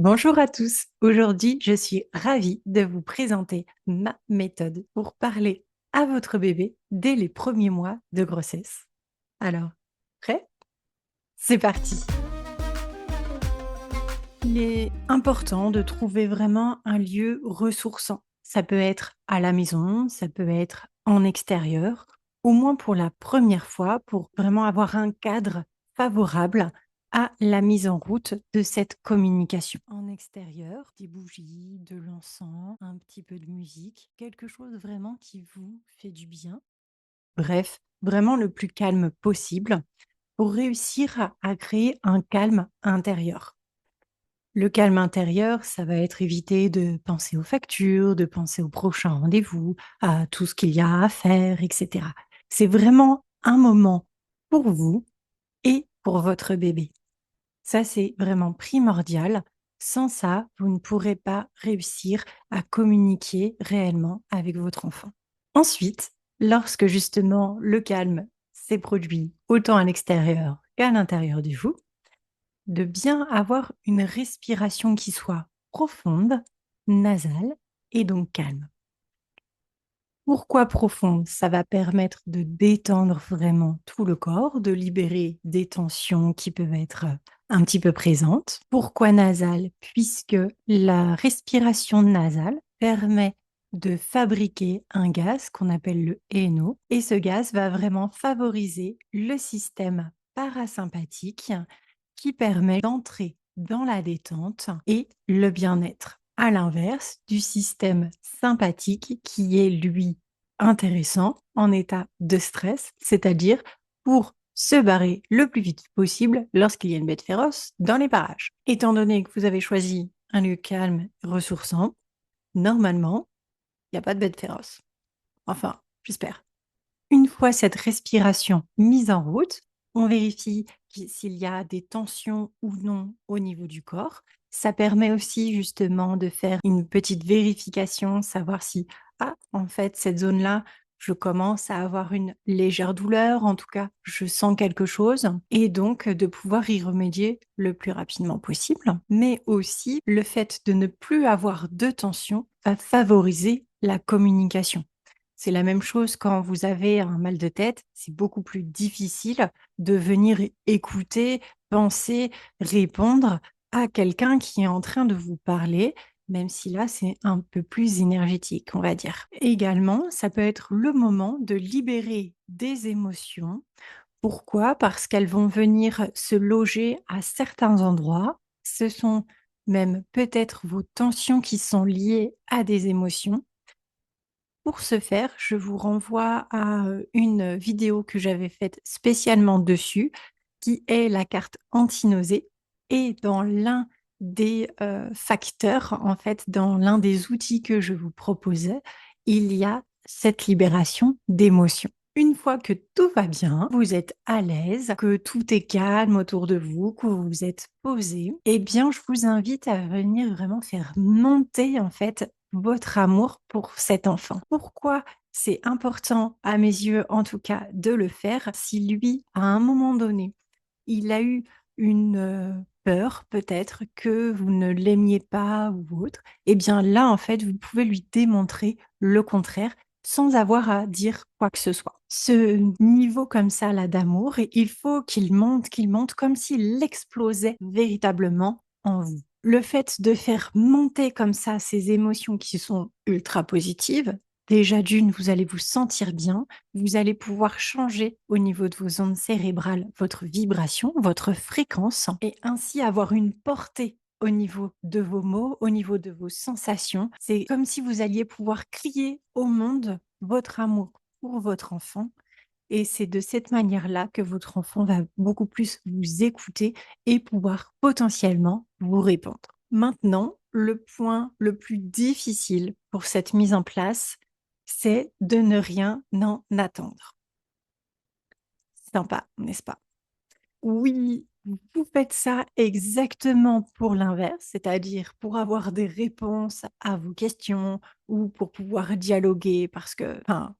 Bonjour à tous. Aujourd'hui, je suis ravie de vous présenter ma méthode pour parler à votre bébé dès les premiers mois de grossesse. Alors, prêt? C'est parti. Il est important de trouver vraiment un lieu ressourçant. Ça peut être à la maison, ça peut être en extérieur, au moins pour la première fois, pour vraiment avoir un cadre favorable à la mise en route de cette communication. En extérieur, des bougies, de l'encens, un petit peu de musique, quelque chose vraiment qui vous fait du bien. Bref, vraiment le plus calme possible pour réussir à créer un calme intérieur. Le calme intérieur, ça va être éviter de penser aux factures, de penser au prochain rendez-vous, à tout ce qu'il y a à faire, etc. C'est vraiment un moment pour vous et pour votre bébé. Ça, c'est vraiment primordial. Sans ça, vous ne pourrez pas réussir à communiquer réellement avec votre enfant. Ensuite, lorsque justement le calme s'est produit autant à l'extérieur qu'à l'intérieur de vous, de bien avoir une respiration qui soit profonde, nasale et donc calme. Pourquoi profonde? Ça va permettre de détendre vraiment tout le corps, de libérer des tensions qui peuvent être un petit peu présentes. Pourquoi nasale? Puisque la respiration nasale permet de fabriquer un gaz qu'on appelle le NO et ce gaz va vraiment favoriser le système parasympathique qui permet d'entrer dans la détente et le bien-être. À l'inverse du système sympathique qui est lui intéressant en état de stress, c'est-à-dire pour se barrer le plus vite possible lorsqu'il y a une bête féroce dans les parages. Étant donné que vous avez choisi un lieu calme, ressourçant, normalement, il n'y a pas de bête féroce. Enfin, j'espère. Une fois cette respiration mise en route, on vérifie s'il y a des tensions ou non au niveau du corps. Ça permet aussi justement de faire une petite vérification, savoir si, ah, en fait, cette zone-là, je commence à avoir une légère douleur, en tout cas, je sens quelque chose, et donc de pouvoir y remédier le plus rapidement possible. Mais aussi, le fait de ne plus avoir de tension va favoriser la communication. C'est la même chose quand vous avez un mal de tête, c'est beaucoup plus difficile de venir écouter, penser, répondre à quelqu'un qui est en train de vous parler, même si là, c'est un peu plus énergétique, on va dire. Également, ça peut être le moment de libérer des émotions. Pourquoi? Parce qu'elles vont venir se loger à certains endroits. Ce sont même peut-être vos tensions qui sont liées à des émotions. Pour ce faire, je vous renvoie à, une vidéo que j'avais faite spécialement dessus, qui est la carte anti-nausée et dans l'un des, facteurs, en fait, dans l'un des outils que je vous proposais, il y a cette libération d'émotions. Une fois que tout va bien, vous êtes à l'aise, que tout est calme autour de vous, que vous vous êtes posé, eh bien, je vous invite à venir vraiment faire monter, en fait, votre amour pour cet enfant. Pourquoi c'est important, à mes yeux en tout cas, de le faire? Si lui, à un moment donné, il a eu une, peur peut-être que vous ne l'aimiez pas ou autre, eh bien là, en fait, vous pouvez lui démontrer le contraire sans avoir à dire quoi que ce soit. Ce niveau comme ça là d'amour, il faut qu'il monte comme s'il explosait véritablement en vous. Le fait de faire monter comme ça ces émotions qui sont ultra positives, déjà d'une, vous allez vous sentir bien, vous allez pouvoir changer au niveau de vos ondes cérébrales votre vibration, votre fréquence et ainsi avoir une portée au niveau de vos mots, au niveau de vos sensations. C'est comme si vous alliez pouvoir crier au monde votre amour pour votre enfant et c'est de cette manière-là que votre enfant va beaucoup plus vous écouter et pouvoir potentiellement vous répondre. Maintenant, le point le plus difficile pour cette mise en place, c'est de ne rien en attendre. Sympa, n'est-ce pas? Oui, vous faites ça exactement pour l'inverse, c'est-à-dire pour avoir des réponses à vos questions ou pour pouvoir dialoguer parce que, enfin,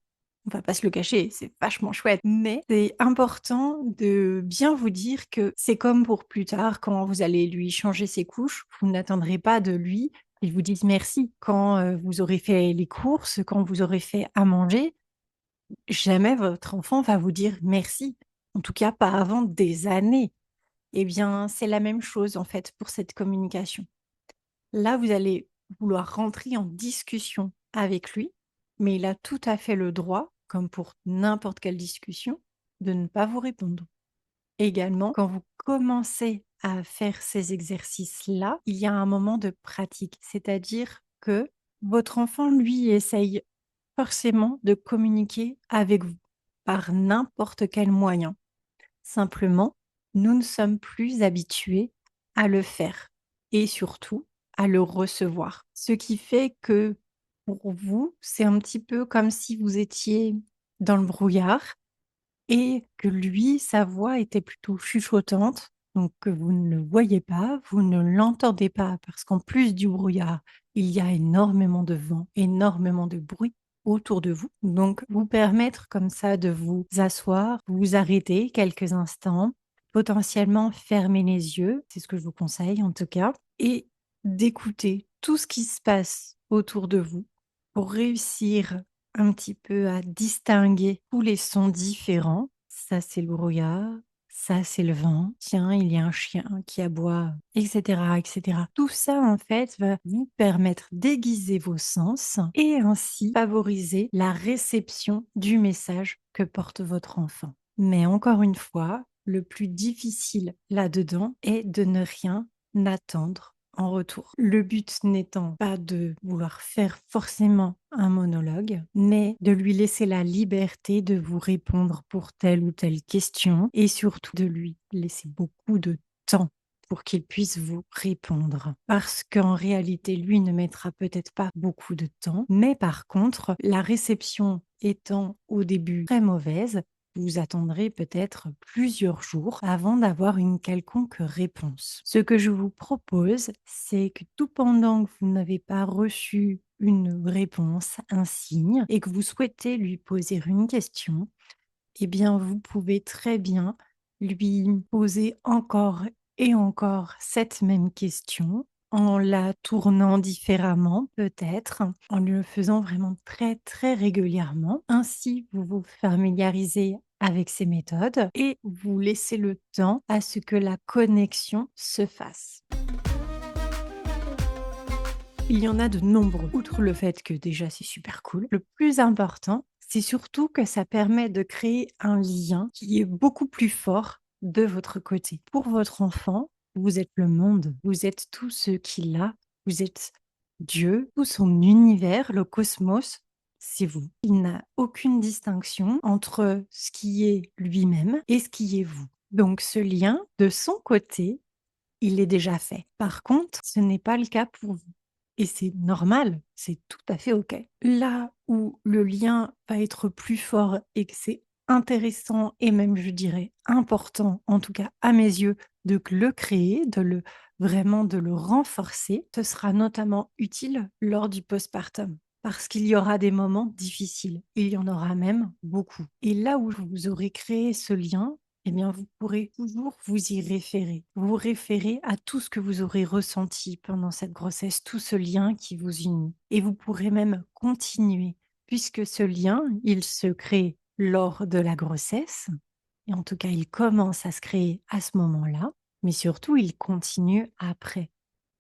On va pas se le cacher, c'est vachement chouette, mais c'est important de bien vous dire que c'est comme pour plus tard quand vous allez lui changer ses couches, vous n'attendrez pas de lui qu'il vous dise merci. Quand, vous aurez fait les courses, quand vous aurez fait à manger, jamais votre enfant va vous dire merci. En tout cas, pas avant des années. Eh bien, c'est la même chose en fait pour cette communication. Là, vous allez vouloir rentrer en discussion avec lui, mais il a tout à fait le droit, comme pour n'importe quelle discussion, de ne pas vous répondre. Également, quand vous commencez à faire ces exercices-là, il y a un moment de pratique, c'est-à-dire que votre enfant, lui, essaye forcément de communiquer avec vous par n'importe quel moyen. Simplement, nous ne sommes plus habitués à le faire et surtout à le recevoir. Ce qui fait que pour vous, c'est un petit peu comme si vous étiez dans le brouillard et que lui, sa voix était plutôt chuchotante, donc que vous ne le voyez pas, vous ne l'entendez pas parce qu'en plus du brouillard, il y a énormément de vent, énormément de bruit autour de vous. Donc vous permettre comme ça de vous asseoir, vous arrêter quelques instants, potentiellement fermer les yeux, c'est ce que je vous conseille en tout cas, et d'écouter tout ce qui se passe autour de vous pour réussir un petit peu à distinguer tous les sons différents. Ça, c'est le brouillard, ça, c'est le vent. Tiens, il y a un chien qui aboie, et cetera, et cetera. Tout ça, en fait, va vous permettre d'aiguiser vos sens et ainsi favoriser la réception du message que porte votre enfant. Mais encore une fois, le plus difficile là-dedans est de ne rien attendre en retour. Le but n'étant pas de vouloir faire forcément un monologue, mais de lui laisser la liberté de vous répondre pour telle ou telle question et surtout de lui laisser beaucoup de temps pour qu'il puisse vous répondre. Parce qu'en réalité, lui ne mettra peut-être pas beaucoup de temps, mais par contre, la réception étant au début très mauvaise, vous attendrez peut-être plusieurs jours avant d'avoir une quelconque réponse. Ce que je vous propose, c'est que tout pendant que vous n'avez pas reçu une réponse, un signe, et que vous souhaitez lui poser une question, eh bien, vous pouvez très bien lui poser encore et encore cette même question en la tournant différemment peut-être, en le faisant vraiment très très régulièrement. Ainsi, vous vous familiarisez avec ces méthodes et vous laissez le temps à ce que la connexion se fasse. Il y en a de nombreux. Outre le fait que déjà c'est super cool, le plus important, c'est surtout que ça permet de créer un lien qui est beaucoup plus fort de votre côté. Pour votre enfant, vous êtes le monde, vous êtes tout ce qu'il a, vous êtes Dieu, tout son univers, le cosmos, c'est vous. Il n'a aucune distinction entre ce qui est lui-même et ce qui est vous. Donc ce lien, de son côté, il est déjà fait. Par contre, ce n'est pas le cas pour vous. Et c'est normal, c'est tout à fait OK. Là où le lien va être plus fort et que c'est intéressant et même je dirais important, en tout cas à mes yeux, de le créer, de le vraiment de le renforcer, ce sera notamment utile lors du postpartum. Parce qu'il y aura des moments difficiles, il y en aura même beaucoup. Et là où vous aurez créé ce lien, eh bien, vous pourrez toujours vous y référer. Vous référer à tout ce que vous aurez ressenti pendant cette grossesse, tout ce lien qui vous unit. Et vous pourrez même continuer, puisque ce lien, il se crée lors de la grossesse, et en tout cas, il commence à se créer à ce moment-là, mais surtout, il continue après.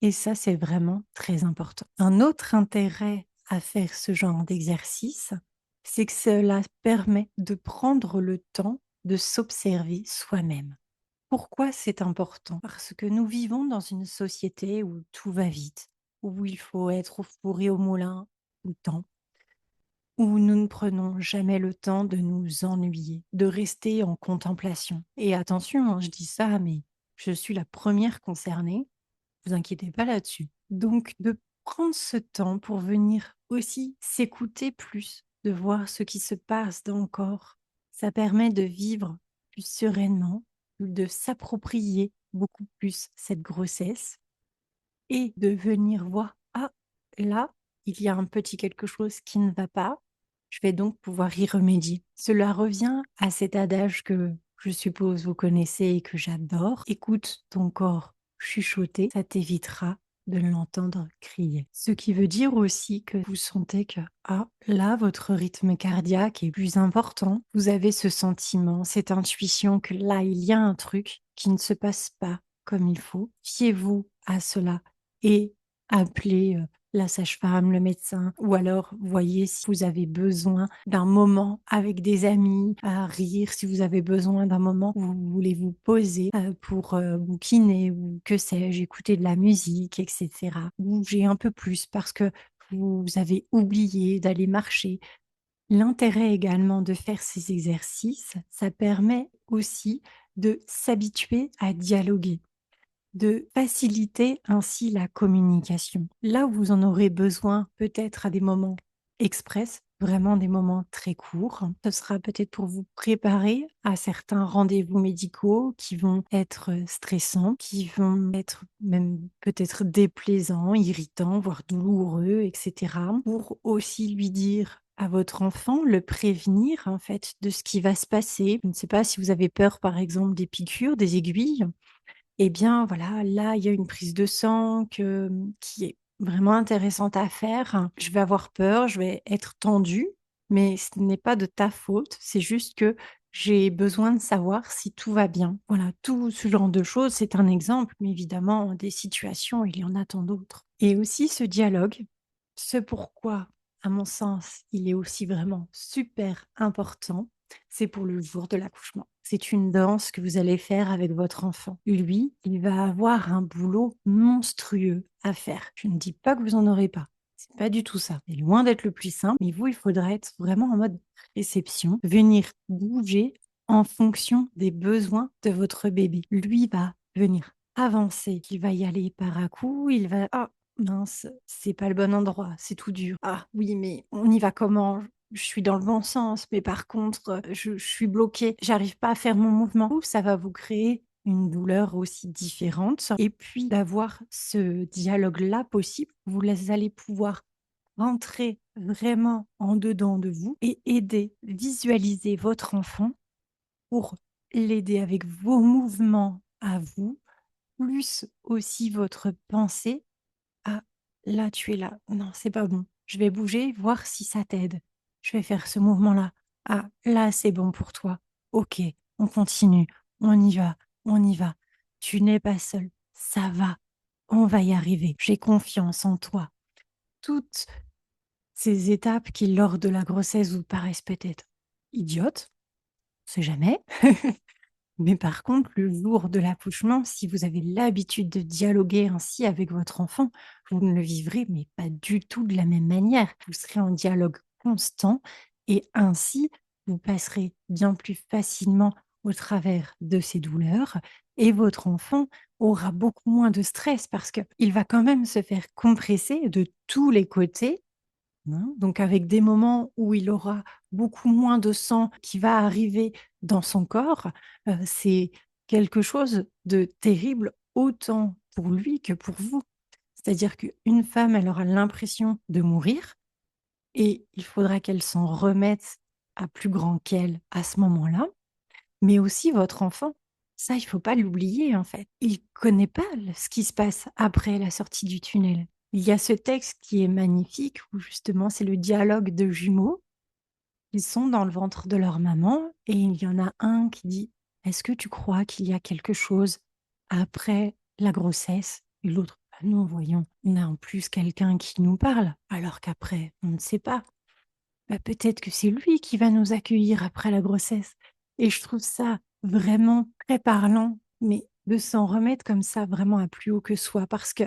Et ça, c'est vraiment très important. Un autre intérêt à faire ce genre d'exercice, c'est que cela permet de prendre le temps de s'observer soi-même. Pourquoi c'est important? Parce que nous vivons dans une société où tout va vite, où il faut être au four et au moulin tout le temps, où nous ne prenons jamais le temps de nous ennuyer, de rester en contemplation. Et attention, hein, je dis ça, mais je suis la première concernée, vous inquiétez pas là-dessus. Donc de prendre ce temps pour venir aussi s'écouter plus, de voir ce qui se passe dans le corps, ça permet de vivre plus sereinement, de s'approprier beaucoup plus cette grossesse et de venir voir: «Ah, là, il y a un petit quelque chose qui ne va pas» Je vais donc pouvoir y remédier. Cela revient à cet adage que je suppose vous connaissez et que j'adore. Écoute ton corps chuchoter, ça t'évitera de l'entendre crier. Ce qui veut dire aussi que vous sentez que, ah, là, votre rythme cardiaque est plus important. Vous avez ce sentiment, cette intuition que là, il y a un truc qui ne se passe pas comme il faut. Fiez-vous à cela et appelez la sage-femme, le médecin, ou alors voyez si vous avez besoin d'un moment avec des amis à rire, si vous avez besoin d'un moment où vous voulez vous poser pour bouquiner ou que sais-je, écouter de la musique, etc. Bouger un peu plus parce que vous avez oublié d'aller marcher. L'intérêt également de faire ces exercices, ça permet aussi de s'habituer à dialoguer, de faciliter ainsi la communication. Là où vous en aurez besoin, peut-être à des moments express, vraiment des moments très courts, ce sera peut-être pour vous préparer à certains rendez-vous médicaux qui vont être stressants, qui vont être même peut-être déplaisants, irritants, voire douloureux, etc. Pour aussi lui dire à votre enfant, le prévenir en fait de ce qui va se passer. Je ne sais pas si vous avez peur par exemple des piqûres, des aiguilles. Eh bien, voilà, là, il y a une prise de sang qui est vraiment intéressante à faire. Je vais avoir peur, je vais être tendue, mais ce n'est pas de ta faute. C'est juste que j'ai besoin de savoir si tout va bien. Voilà, tout ce genre de choses, c'est un exemple, mais évidemment, des situations, il y en a tant d'autres. Et aussi ce dialogue, ce pourquoi, à mon sens, il est aussi vraiment super important, c'est pour le jour de l'accouchement. C'est une danse que vous allez faire avec votre enfant. Lui, il va avoir un boulot monstrueux à faire. Je ne dis pas que vous en aurez pas. C'est pas du tout ça. C'est loin d'être le plus simple, mais vous, il faudra être vraiment en mode réception, venir bouger en fonction des besoins de votre bébé. Lui va venir avancer, il va y aller par à coup, il va ah mince, c'est pas le bon endroit, c'est tout dur. Ah oui, mais on y va comment? Je suis dans le bon sens, mais par contre, je suis bloquée, j'arrive pas à faire mon mouvement. Ou ça va vous créer une douleur aussi différente et puis d'avoir ce dialogue-là possible, allez pouvoir rentrer vraiment en dedans de vous et aider, visualiser votre enfant pour l'aider avec vos mouvements à vous, plus aussi votre pensée. Ah, là, tu es là. Non, c'est pas bon. Je vais bouger, voir si ça t'aide. Je vais faire ce mouvement-là. Ah, là, c'est bon pour toi. OK, on continue. On y va. On y va. Tu n'es pas seul. Ça va. On va y arriver. J'ai confiance en toi. Toutes ces étapes qui, lors de la grossesse, vous paraissent peut-être idiotes, on sait jamais. Mais par contre, le jour de l'accouchement, si vous avez l'habitude de dialoguer ainsi avec votre enfant, vous ne le vivrez mais pas du tout de la même manière. Vous serez en dialogue constant et ainsi, vous passerez bien plus facilement au travers de ces douleurs et votre enfant aura beaucoup moins de stress parce qu'il va quand même se faire compresser de tous les côtés. Hein, donc avec des moments où il aura beaucoup moins de sang qui va arriver dans son corps, c'est quelque chose de terrible autant pour lui que pour vous. C'est-à-dire qu'une femme, elle aura l'impression de mourir et il faudra qu'elle s'en remette à plus grand qu'elle à ce moment-là, mais aussi votre enfant. Ça, il faut pas l'oublier en fait. Il connaît pas ce qui se passe après la sortie du tunnel. Il y a ce texte qui est magnifique où justement c'est le dialogue de jumeaux. Ils sont dans le ventre de leur maman et il y en a un qui dit: «Est-ce que tu crois qu'il y a quelque chose après la grossesse?» Et l'autre: «Bah non, voyons, on a en plus quelqu'un qui nous parle, alors qu'après, on ne sait pas. Bah, peut-être que c'est lui qui va nous accueillir après la grossesse». Et je trouve ça vraiment très parlant, mais de s'en remettre comme ça vraiment à plus haut que soi parce que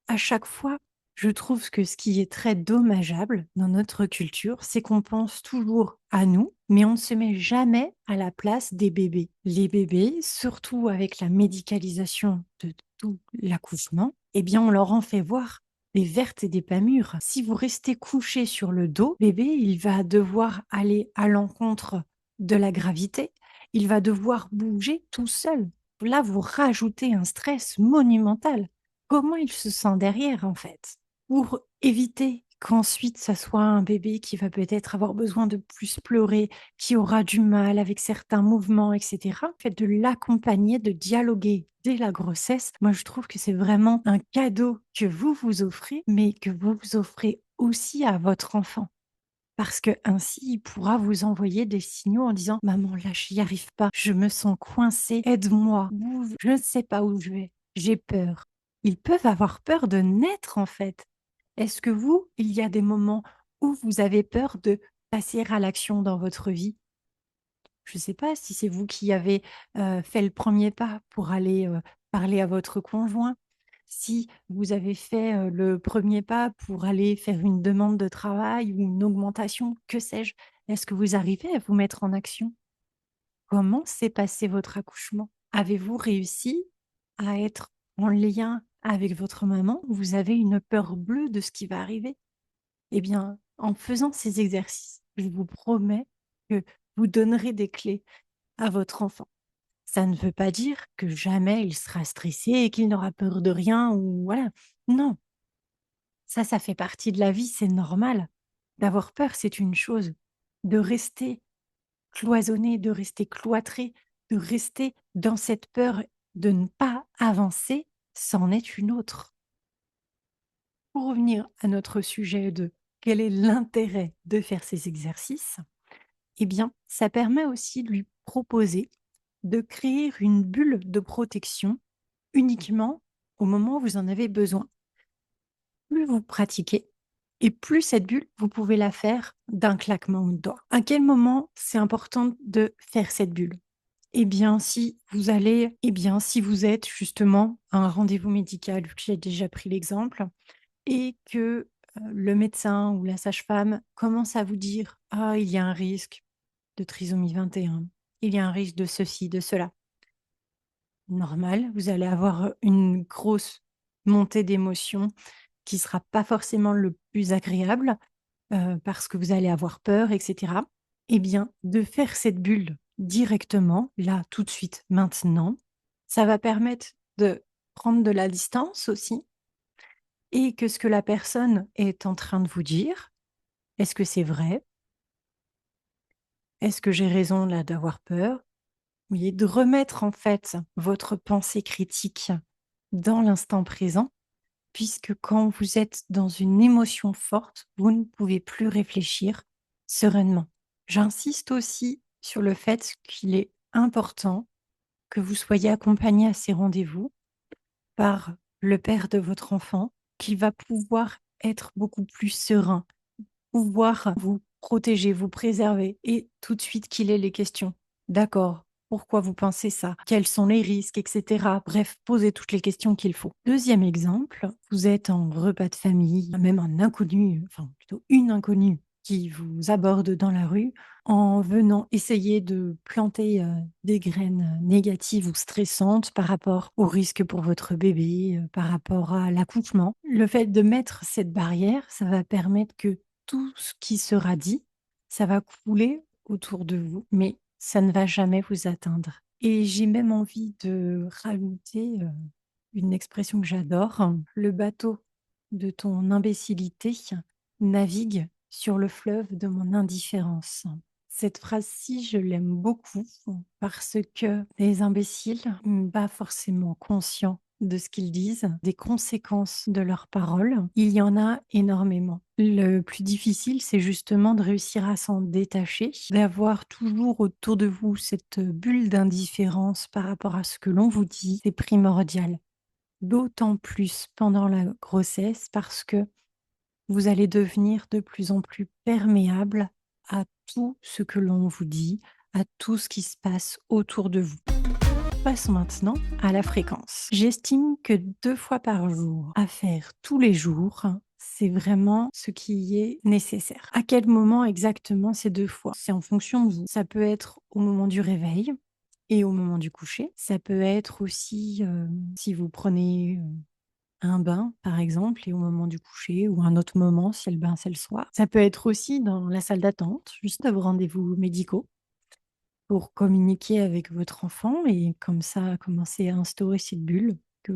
à chaque fois, je trouve que ce qui est très dommageable dans notre culture, c'est qu'on pense toujours à nous, mais on ne se met jamais à la place des bébés. Les bébés, surtout avec la médicalisation de tout l'accouchement, eh bien, on leur en fait voir des vertes et des pas mûres. Si vous restez couché sur le dos, bébé, il va devoir aller à l'encontre de la gravité. Il va devoir bouger tout seul. Là, vous rajoutez un stress monumental. Comment il se sent derrière, en fait? Pour éviter qu'ensuite ça soit un bébé qui va peut-être avoir besoin de plus pleurer, qui aura du mal avec certains mouvements et cetera. Le fait de l'accompagner, de dialoguer dès la grossesse, moi je trouve que c'est vraiment un cadeau que vous vous offrez, mais que vous vous offrez aussi à votre enfant. Parce que ainsi, il pourra vous envoyer des signaux en disant: «Maman, là, j'y arrive pas, je me sens coincé, aide-moi» ou «Je ne sais pas où je vais, j'ai peur». Ils peuvent avoir peur de naître, en fait. Est-ce que vous, il y a des moments où vous avez peur de passer à l'action dans votre vie? Je ne sais pas si c'est vous qui avez, fait le premier pas pour aller, parler à votre conjoint, si vous avez fait, le premier pas pour aller faire une demande de travail ou une augmentation, que sais-je? Est-ce que vous arrivez à vous mettre en action? Comment s'est passé votre accouchement? Avez-vous réussi à être en lien avec votre maman? Ou vous avez une peur bleue de ce qui va arriver? Eh bien, en faisant ces exercices, je vous promets que vous donnerez des clés à votre enfant. Ça ne veut pas dire que jamais il sera stressé et qu'il n'aura peur de rien ou voilà. Non, ça fait partie de la vie, c'est normal. D'avoir peur, c'est une chose. De rester cloisonné, de rester cloîtré, de rester dans cette peur de ne pas avancer, c'en est une autre. Pour revenir à notre sujet de quel est l'intérêt de faire ces exercices, eh bien, ça permet aussi de lui proposer de créer une bulle de protection uniquement au moment où vous en avez besoin. Plus vous pratiquez et plus cette bulle, vous pouvez la faire d'un claquement de doigts. À quel moment c'est important de faire cette bulle? Si vous êtes justement à un rendez-vous médical, vu que j'ai déjà pris l'exemple, et que le médecin ou la sage-femme commence à vous dire: «Ah, il y a un risque de trisomie 21, il y a un risque de ceci, de cela». Normal, vous allez avoir une grosse montée d'émotions qui sera pas forcément le plus agréable, parce que vous allez avoir peur et cetera. Eh bien, de faire cette bulle directement, là, tout de suite, maintenant, ça va permettre de prendre de la distance aussi et que ce que la personne est en train de vous dire, est-ce que c'est vrai? Est-ce que j'ai raison là d'avoir peur? Vous voyez, de remettre en fait votre pensée critique dans l'instant présent, puisque quand vous êtes dans une émotion forte, vous ne pouvez plus réfléchir sereinement. J'insiste aussi sur le fait qu'il est important que vous soyez accompagné à ces rendez-vous par le père de votre enfant qui va pouvoir être beaucoup plus serein, pouvoir vous protéger, vous préserver et tout de suite qu'il ait les questions. D'accord, pourquoi vous pensez ça? Quels sont les risques, et cetera. Bref, posez toutes les questions qu'il faut. Deuxième exemple, vous êtes en repas de famille, même un inconnu, enfin plutôt une inconnue qui vous aborde dans la rue en venant essayer de planter, des graines, négatives ou stressantes par rapport au risque pour votre bébé, par rapport à l'accouchement. Le fait de mettre cette barrière, ça va permettre que tout ce qui sera dit, ça va couler autour de vous, mais ça ne va jamais vous atteindre. Et j'ai même envie de rajouter, une expression que j'adore: «Le bateau de ton imbécilité navigue sur le fleuve de mon indifférence». Cette phrase-ci, je l'aime beaucoup parce que les imbéciles, pas forcément conscients de ce qu'ils disent, des conséquences de leurs paroles, il y en a énormément. Le plus difficile, c'est justement de réussir à s'en détacher, d'avoir toujours autour de vous cette bulle d'indifférence par rapport à ce que l'on vous dit, c'est primordial. D'autant plus pendant la grossesse parce que vous allez devenir de plus en plus perméable à tout ce que l'on vous dit, à tout ce qui se passe autour de vous. Passons maintenant à la fréquence. J'estime que 2 fois par jour, à faire tous les jours, c'est vraiment ce qui est nécessaire. À quel moment exactement ces 2 fois? C'est en fonction de vous. Ça peut être au moment du réveil et au moment du coucher. Ça peut être aussi, si vous prenez, un bain, par exemple, et au moment du coucher ou un autre moment si le bain, c'est le soir. Ça peut être aussi dans la salle d'attente, juste à vos rendez-vous médicaux pour communiquer avec votre enfant et comme ça commencer à instaurer cette bulle que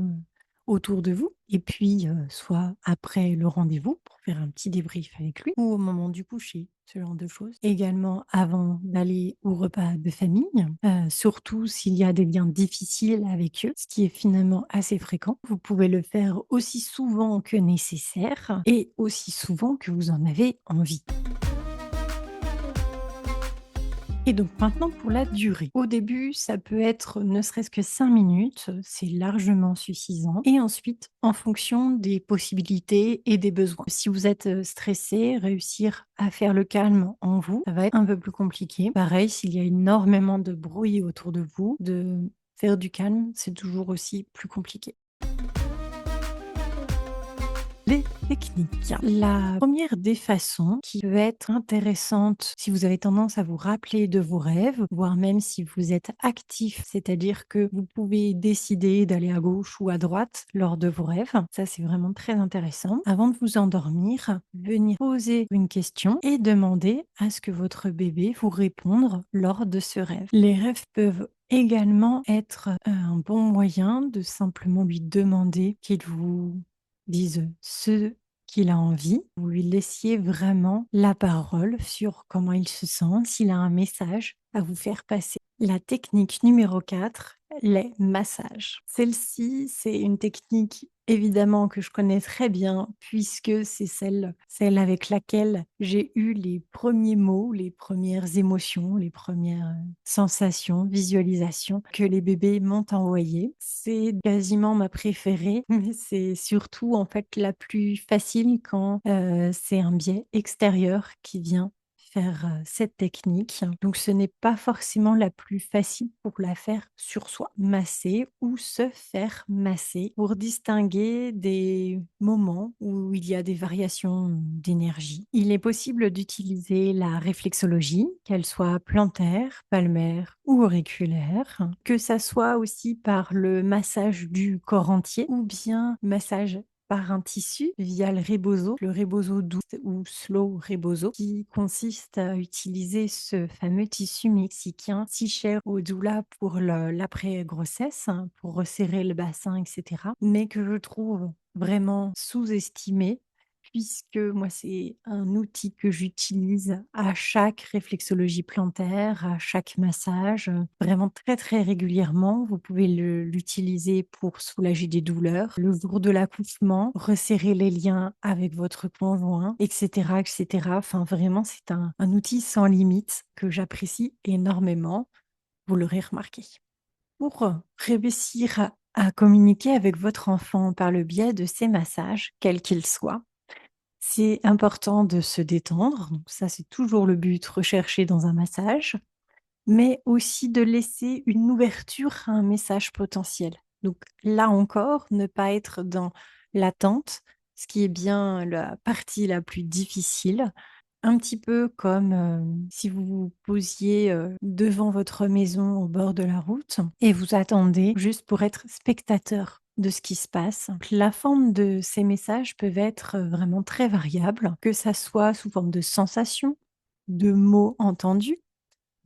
autour de vous et puis, soit après le rendez-vous pour faire un petit débrief avec lui ou au moment du coucher, ce genre de choses. Également avant d'aller au repas de famille, surtout s'il y a des liens difficiles avec eux, ce qui est finalement assez fréquent. Vous pouvez le faire aussi souvent que nécessaire et aussi souvent que vous en avez envie. Et donc maintenant pour la durée. Au début, ça peut être ne serait-ce que 5 minutes, c'est largement suffisant et ensuite en fonction des possibilités et des besoins. Si vous êtes, stressé, réussir à faire le calme en vous, ça va être un peu plus compliqué. Pareil, s'il y a énormément de bruit autour de vous, de faire du calme, c'est toujours aussi plus compliqué. Les techniques. La première des façons qui peut être intéressante si vous avez tendance à vous rappeler de vos rêves, voire même si vous êtes actif, c'est-à-dire que vous pouvez décider d'aller à gauche ou à droite lors de vos rêves. Ça, c'est vraiment très intéressant. Avant de vous endormir, venir poser une question et demander à ce que votre bébé vous réponde lors de ce rêve. Les rêves peuvent également être un bon moyen de simplement lui demander qu'il vous dise ce qu'il a envie. Vous lui laissiez vraiment la parole sur comment il se sent, s'il a un message à vous faire passer. La technique numéro 4, les massages. Celle-ci, c'est une technique évidemment que je connais très bien puisque c'est celle avec laquelle j'ai eu les premiers mots, les premières émotions, les premières sensations, visualisations que les bébés m'ont envoyées. C'est quasiment ma préférée, mais c'est surtout en fait la plus facile quand c'est un biais extérieur qui vient faire, cette technique. Donc ce n'est pas forcément la plus facile pour la faire sur soi. Masser ou se faire masser pour distinguer des moments où il y a des variations d'énergie. Il est possible d'utiliser la réflexologie, qu'elle soit plantaire, palmaire ou auriculaire, que ça soit aussi par le massage du corps entier ou bien massage par un tissu via le rebozo doux ou slow rebozo, qui consiste à utiliser ce fameux tissu mexicain si cher aux doulas pour l'après-grossesse, hein, pour resserrer le bassin, etc., mais que je trouve vraiment sous-estimé puisque moi, c'est un outil que j'utilise à chaque réflexologie plantaire, à chaque massage, vraiment très, très régulièrement. Vous pouvez l'utiliser pour soulager des douleurs, le jour de l'accouchement, resserrer les liens avec votre conjoint, et cetera, et cetera. Enfin, vraiment, c'est un outil sans limite que j'apprécie énormément. Vous l'aurez remarqué. Pour réussir à communiquer avec votre enfant par le biais de ces massages, quels qu'ils soient, c'est important de se détendre, donc ça, c'est toujours le but recherché dans un massage, mais aussi de laisser une ouverture à un message potentiel. Donc là encore, ne pas être dans l'attente, ce qui est bien la partie la plus difficile. Un petit peu comme, si vous vous posiez, devant votre maison au bord de la route et vous attendez juste pour être spectateur de ce qui se passe. La forme de ces messages peuvent être, vraiment très variables, que ça soit sous forme de sensations, de mots entendus,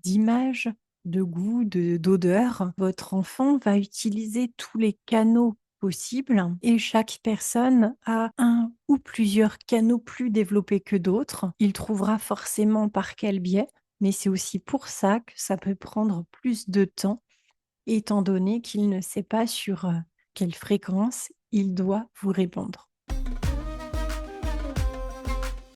d'images, de goûts, d'odeurs. Votre enfant va utiliser tous les canaux possibles et chaque personne a un ou plusieurs canaux plus développés que d'autres. Il trouvera forcément par quel biais, mais c'est aussi pour ça que ça peut prendre plus de temps, étant donné qu'il ne sait pas sur quelle fréquence il doit vous répondre.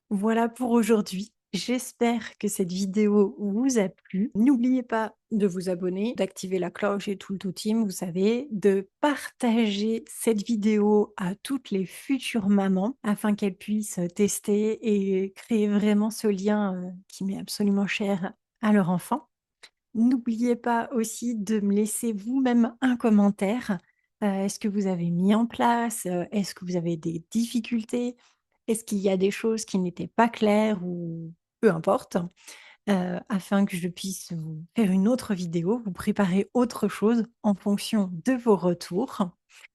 Voilà pour aujourd'hui. J'espère que cette vidéo vous a plu. N'oubliez pas de vous abonner, d'activer la cloche et tout le team, vous savez, de partager cette vidéo à toutes les futures mamans afin qu'elles puissent tester et créer vraiment ce lien qui m'est absolument cher à leur enfant. N'oubliez pas aussi de me laisser vous-même un commentaire. Est-ce que vous avez mis en place? Est-ce que vous avez des difficultés? Est-ce qu'il y a des choses qui n'étaient pas claires ou peu importe, afin que je puisse vous faire une autre vidéo, vous préparer autre chose en fonction de vos retours.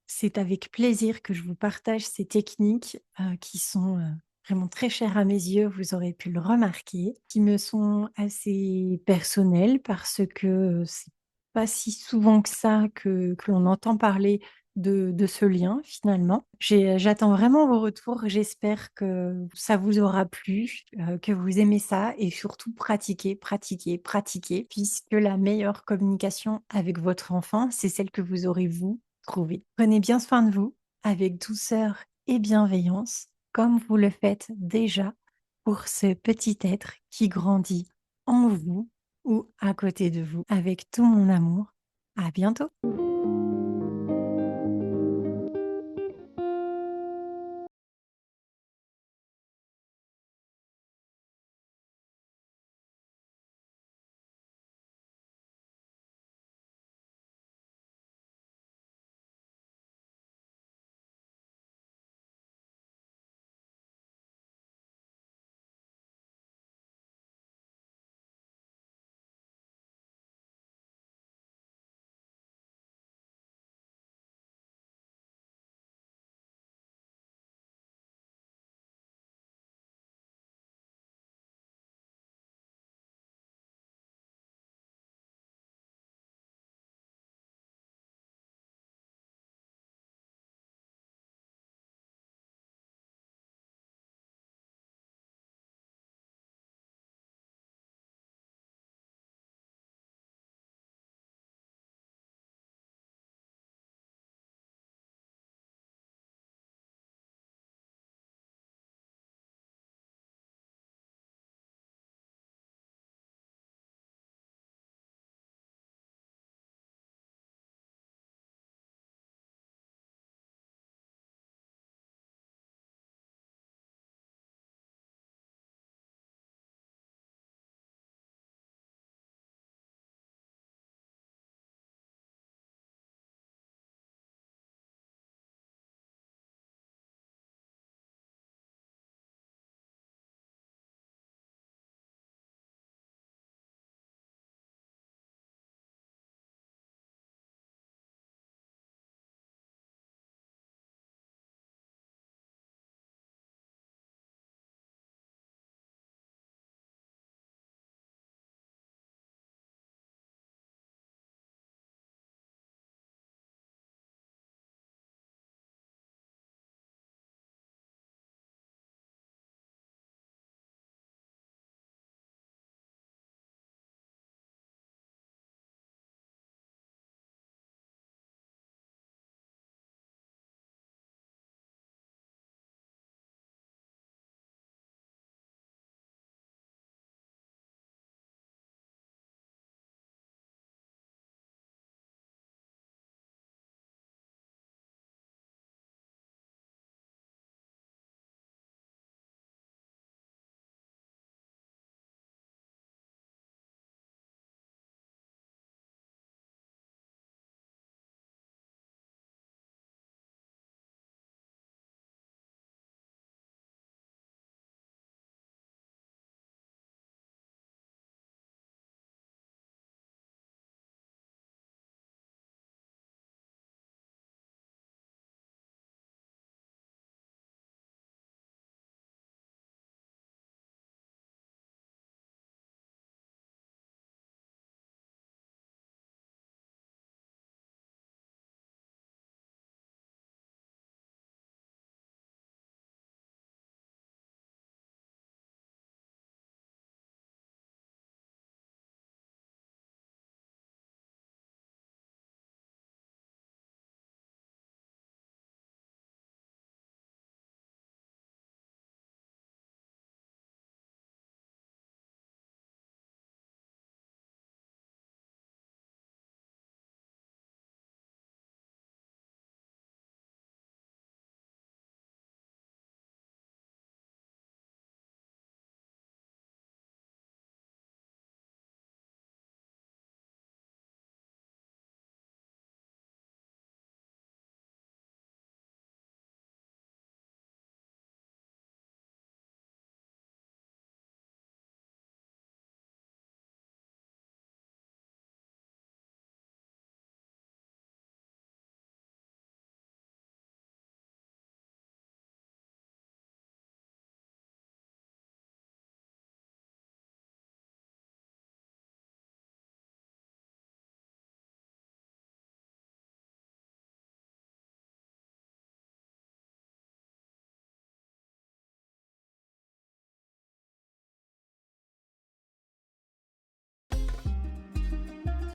C'est avec plaisir que je vous partage ces techniques, qui sont, vraiment très chères à mes yeux, vous aurez pu le remarquer, qui me sont assez personnelles parce que, c'est pas si souvent que ça que l'on entend parler de ce lien finalement. J'attends vraiment vos retours. J'espère que ça vous aura plu, que vous aimez ça et surtout pratiquez, pratiquez, pratiquez puisque la meilleure communication avec votre enfant, c'est celle que vous aurez vous trouvée. Prenez bien soin de vous avec douceur et bienveillance comme vous le faites déjà pour ce petit être qui grandit en vous ou à côté de vous avec tout mon amour. À bientôt.